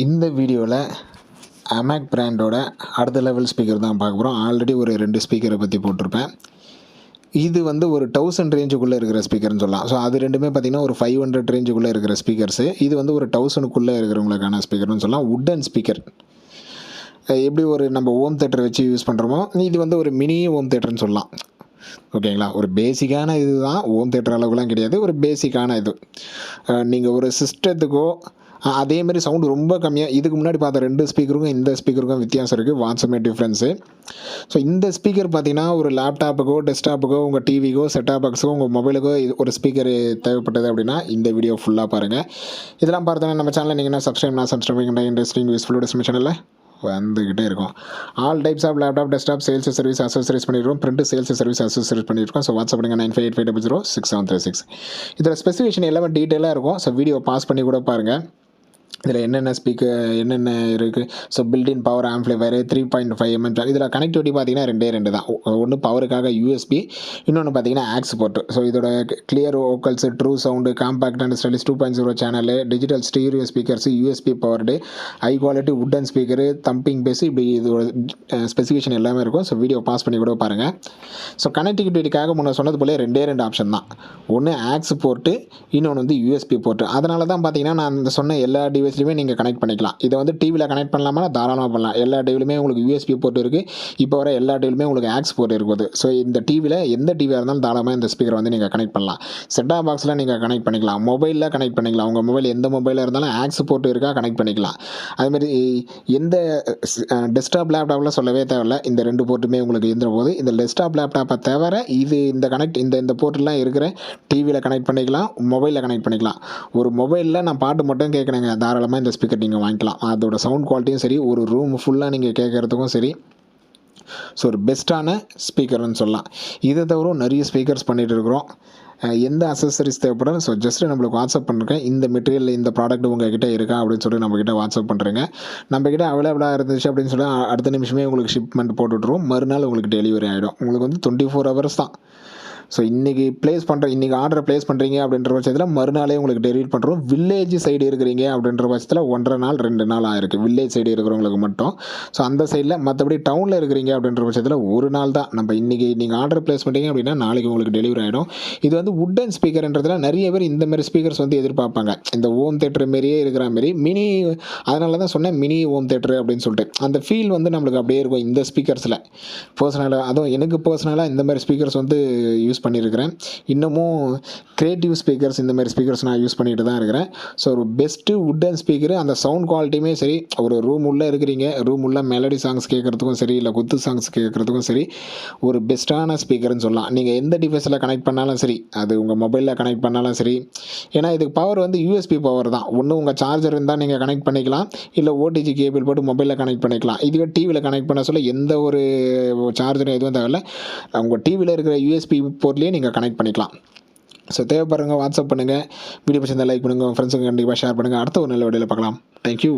இந்த வீடியோவில் அமேக் பிராண்டோட அடுத்த லெவல் ஸ்பீக்கர் தான் பார்க்க போகிறோம். ஆல்ரெடி ஒரு 2 ஸ்பீக்கரை பற்றி போட்டிருப்பேன். இது வந்து ஒரு 1000 ரேஞ்சுக்குள்ளே இருக்கிற ஸ்பீக்கர்னு சொல்லலாம். ஸோ அது ரெண்டுமே பார்த்திங்கன்னா ஒரு 500 ரேஞ்சுக்குள்ளே இருக்கிற ஸ்பீக்கர்ஸு. இது வந்து ஒரு 1000க்குள்ளே இருக்கிறவங்களுக்கான ஸ்பீக்கர்னு சொல்லலாம். வுட்டன் ஸ்பீக்கர் எப்படி ஒரு நம்ம ஹோம் தேட்டர் வச்சு யூஸ் பண்ணுறோமோ, இது வந்து ஒரு மினி ஹோம் தேட்டர்னு சொல்லலாம். ஓகேங்களா? ஒரு பேசிக்கான இது தான், ஹோம் தேட்டர் அளவுக்குலாம் கிடையாது, ஒரு பேசிக்கான இது. நீங்கள் ஒரு சிஸ்டத்துக்கோ அதேமாரி சவுண்டு ரொம்ப கம்மியாக, இதுக்கு முன்னாடி பார்த்த 2 ஸ்பீக்கருக்கும் இந்த ஸ்பீக்கருக்கும் வித்தியாசம் இருக்குது, வாட்ஸ்அமே டிஃப்ரென்ஸு. ஸோ இந்த ஸ்பீக்கர் பார்த்தீங்கன்னா ஒரு லேப்டாப்புக்கோ டெஸ்க்டாப்புக்கோ உங்கள் டிவிக்கோ செட்டாப் பாக்ஸுக்கோ உங்கள் மொபைலுக்கோ ஒரு ஸ்பீக்கர் தேவைப்பட்டது அப்படின்னா இந்த வீடியோ ஃபுல்லாக பாருங்கள். இதெல்லாம் பார்த்தோன்னா நம்ம சேனலில் நீங்கள் என்ன சப்ஸ்கிரைப் பண்ணுற இன்ட்ரெஸ்டிங் யூஸ்ஃபுல் நம்ம சேனலில் வந்துக்கிட்டே இருக்கும். All types of laptop desktop sales service accessories பண்ணியிருக்கோம். பிரிண்ட் சேல்ஸ் சர்வீஸ் அசோசரிஸ் பண்ணியிருக்கோம். ஸோ வாட்ஸ்அப் பண்ணுங்கள் 9585006736. இதில் ஸ்பெசிஃபிகேஷன் எல்லாமே டீட்டெயிலாக இருக்கும். ஸோ வீடியோ பாஸ் பண்ணி கூட பாருங்கள். இதில் என்னென்ன ஸ்பீக்கர் என்னென்ன இருக்குது. So built-in power amplifier 3.5mm. இதில் கனெக்டிவிட்டி பார்த்தீங்கன்னா 2 தான். ஒன்று பவருக்காக யூஎஸ்பி, இன்னொன்று பார்த்தீங்கன்னா ஆக்ஸ் போர்ட். ஸோ இதோட clear vocals, true sound, compact and stylish 2.0 channel, digital stereo speakers, USB powered, high quality wooden speaker, thumping bass, இப்படி இதோட ஸ்பெசிஃபிகேஷன் எல்லாமே இருக்கும். ஸோ வீடியோ பாஸ் பண்ணி கூட பாருங்கள். ஸோ கனெக்டிவிட்டிக்காக முன்ன சொன்னது போல 2 ஆப்ஷன் தான். ஒன்று ஆக்ஸ் போர்ட்டு, இன்னொன்று வந்து யூஎஸ்பி போர்ட்டு. அதனால தான் பார்த்தீங்கன்னா நான் இந்த சொன்ன எல்லா டிவைஸ்லையுமே நீங்கள் கனெக்ட் பண்ணிக்கலாம். இதை வந்து டிவியில் கனெக்ட் பண்ணலாமா, தாராளமாக பண்ணலாம். எல்லா டிவிலுமே உங்களுக்கு யூஎஸ்பி போர்ட் இருக்குது. இப்போ வர எல்லா டிவிலுமே உங்களுக்கு ஆக்ஸ் போர்ட் இருக்குது. ஸோ இந்த டிவியில் எந்த டிவியாக இருந்தாலும் தாராளமாக இந்த ஸ்பீக்கர் வந்து நீங்கள் கனெக்ட் பண்ணலாம். செட்டாப் பாக்ஸில் நீங்கள் கனெக்ட் பண்ணிக்கலாம், மொபைலில் கனெக்ட் பண்ணிக்கலாம். உங்கள் மொபைல் எந்த மொபைலாக இருந்தாலும் ஆக்ஸ் போர்ட் இருக்கா கனெக்ட் பண்ணிக்கலாம். அதுமாதிரி எந்த டெஸ்க்டாப் லேப்டாப்பில் சொல்லவே தேவையில்லை. இந்த 2 போர்ட்டுமே உங்களுக்கு இருந்த போது இந்த டெஸ்க்டாப் லேப்டாப்பை தவிர இது இந்த போர்ட்டெலாம் இருக்கிற டிவியில் கனெக்ட் பண்ணிக்கலாம், மொபைலில் கனெக்ட் பண்ணிக்கலாம். ஒரு மொபைலில் நான் பாட்டு மட்டும் கேட்குறேங்க, தாராளமாக இந்த ஸ்பீக்கர் நீங்கள் வாங்கிக்கலாம். அதோட சவுண்ட் குவாலிட்டியும் சரி, ஒரு ரூம் ஃபுல்லாக நீங்கள் கேட்குறதுக்கும் சரி, ஸோ ஒரு பெஸ்ட்டான ஸ்பீக்கர்னு சொல்லலாம். இதை தவிர நிறைய ஸ்பீக்கர்ஸ் பண்ணிகிட்டு இருக்கிறோம். எந்த அசசரிஸ் தேவைப்படும், ஸோ ஜஸ்ட்டு நம்மளுக்கு வாட்ஸ்அப் பண்ணுறேன். இந்த மெட்டீரியல் இந்த ப்ராடக்ட் உங்கள்கிட்ட இருக்கா அப்படின்னு சொல்லி நம்மக்கிட்ட வாட்ஸ்அப் பண்ணுறேங்க. நம்மக்கிட்ட அவைலபிளாக இருந்துச்சு அப்படின்னு சொல்லி அடுத்த நிமிஷமே உங்களுக்கு ஷிப்மெண்ட் போட்டு விட்ருவோம். மறுநாள் உங்களுக்கு டெலிவரி ஆகிடும். உங்களுக்கு வந்து 24 ஹவர்ஸ் தான். ஸோ இன்றைக்கி இன்றைக்கி ஆர்டரை ப்ளேஸ் பண்ணுறீங்க அப்படின்ற பட்சத்தில் மறுநாளே உங்களுக்கு டெலிவரி பண்ணுறோம். வில்லேஜ் சைடு இருக்கிறீங்க அப்படின்ற பட்சத்தில் 1.5 நாள் 2 நாள் ஆயிருக்கு, வில்லேஜ் சைடு இருக்கிறவங்களுக்கு மட்டும். ஸோ அந்த சைடில், மற்றபடி டவுனில் இருக்கிறீங்க அப்படின்ற பட்சத்தில் 1 நாள் தான். நம்ம இன்றைக்கி நீங்கள் ஆர்டர் ப்ளேஸ் பண்ணுறீங்க அப்படின்னா நாளைக்கு உங்களுக்கு டெலிவரி ஆகிடும். இது வந்து வுட்டன் ஸ்பீக்கர்ன்றதுல நிறைய பேர் இந்த மாதிரி ஸ்பீக்கர்ஸ் வந்து எதிர்பார்ப்பாங்க. இந்த ஹோம் தேட்டர் மாரியே இருக்கிற மாரி மினி, அதனால தான் சொன்னேன் மினி ஹோம் தேட்டர் அப்படின்னு சொல்லிட்டு. அந்த ஃபீல் வந்து நம்மளுக்கு அப்படியே இருக்கும் இந்த ஸ்பீக்கர்ஸில். பர்சனலாக அதுவும் எனக்கு பர்சனலாக இந்த மாதிரி ஸ்பீக்கர்ஸ் வந்து யூஸ் பண்ணியிருக்கிறேன். இன்னமும் கிரியேட்டிவ் ஸ்பீக்கர்ஸ், இந்த மாதிரி ஸ்பீக்கர்ஸ் நான் யூஸ் பண்ணிட்டு தான் இருக்கிறேன். ஸோ ஒரு பெஸ்ட்டு வுட்டன் ஸ்பீக்கரு. அந்த சவுண்ட் குவாலிட்டியுமே சரி, ஒரு ரூம் உள்ளே இருக்கிறீங்க, ரூம் உள்ள மெலடி சாங்ஸ் கேட்குறதுக்கும் சரி, இல்லை குத்து சாங்ஸ் கேட்குறதுக்கும் சரி, ஒரு பெஸ்ட்டான ஸ்பீக்கர்னு சொல்லலாம். நீங்கள் எந்த டிவைஸில் கனெக்ட் பண்ணாலும் சரி, அது உங்கள் மொபைலில் கனெக்ட் பண்ணாலும் சரி. ஏன்னா இதுக்கு பவர் வந்து யூஎஸ்பி பவர் தான். ஒன்று உங்கள் சார்ஜர் இருந்தால் நீங்கள் கனெக்ட் பண்ணிக்கலாம், இல்லை ஓடிஜி கேபிள் போட்டு மொபைலில் கனெக்ட் பண்ணிக்கலாம். இதுவே டிவியில் கனெக்ட் பண்ண சொல்ல எந்த ஒரு சார்ஜரும் எதுவும் தேவையில்லை, உங்கள் டிவியில் இருக்கிற யூஎஸ்பி போர்ட்லேயே நீங்கள் கனெக்ட் பண்ணிக்கலாம். ஸோ தேவைப்படுறவங்க வாட்ஸ்அப் பண்ணுங்கள். வீடியோ பிடிச்சிருந்தா லைக் பண்ணுங்கள், உங்கள் ஃப்ரெண்ட்ஸுக்கு கண்டிப்பாக ஷேர் பண்ணுங்கள். அடுத்த ஒரு நல்ல வீடியோவில் பார்க்கலாம். தேங்க்யூ.